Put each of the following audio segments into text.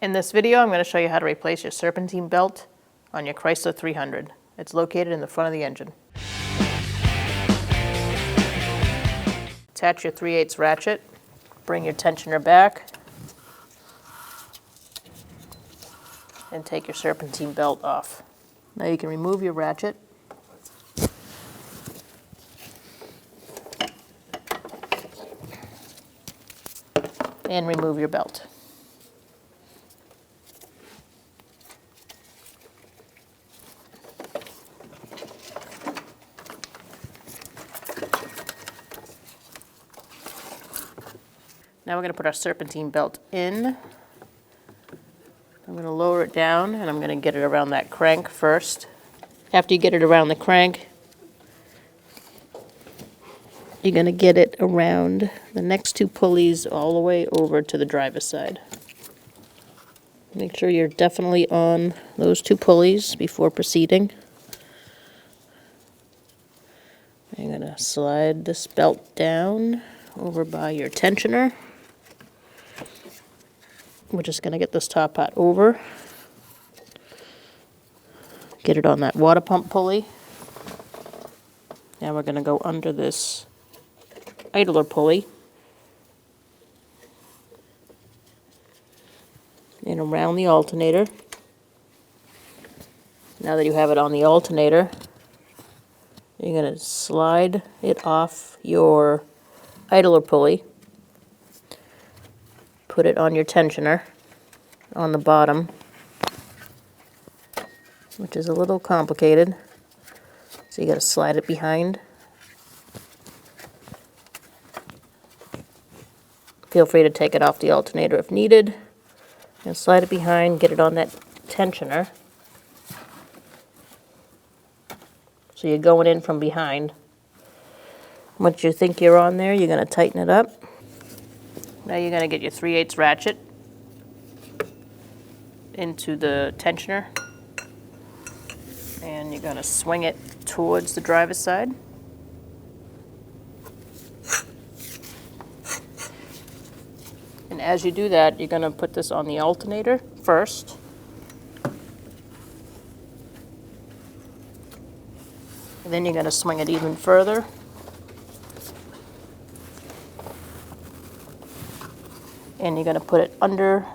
In this video, I'm going to show you how to replace your serpentine belt on your Chrysler 300. It's located in the front of the engine. Attach your 3/8 ratchet, bring your tensioner back, and take your serpentine belt off. Now you can remove your ratchet. And remove your belt. Now we're going to put our serpentine belt in. I'm going to lower it down and I'm going to get it around that crank first. After you get it around the crank, you're going to get it around the next two pulleys all the way over to the driver's side. Make sure you're definitely on those two pulleys before proceeding. You're going to slide this belt down over by your tensioner. We're just going to get this top part over. Get it on that water pump pulley. Now we're going to go under this idler pulley and around the alternator. Now that you have it on the alternator, you're going to slide it off your idler pulley. Put it on your tensioner on the bottom, which is a little complicated. So you got to slide it behind. Feel free to take it off the alternator if needed. And slide it behind, get it on that tensioner. So you're going in from behind. Once you think you're on there, you're going to tighten it up. Now you're going to get your 3/8 ratchet into the tensioner. And you're going to swing it towards the driver's side. And as you do that, you're going to put this on the alternator first. And then you're going to swing it even further. And you're going to put it under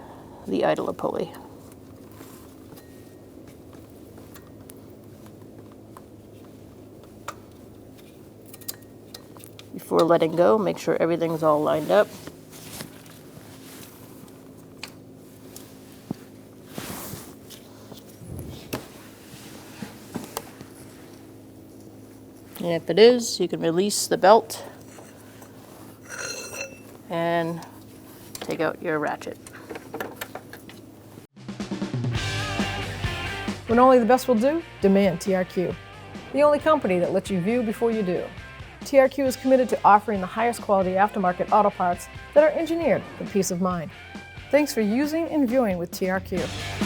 the idler pulley. Before letting go, make sure everything's all lined up. And if it is, you can release the belt and take out your ratchet. When only the best will do, demand TRQ. The only company that lets you view before you do. TRQ is committed to offering the highest quality aftermarket auto parts that are engineered for peace of mind. Thanks for using and viewing with TRQ.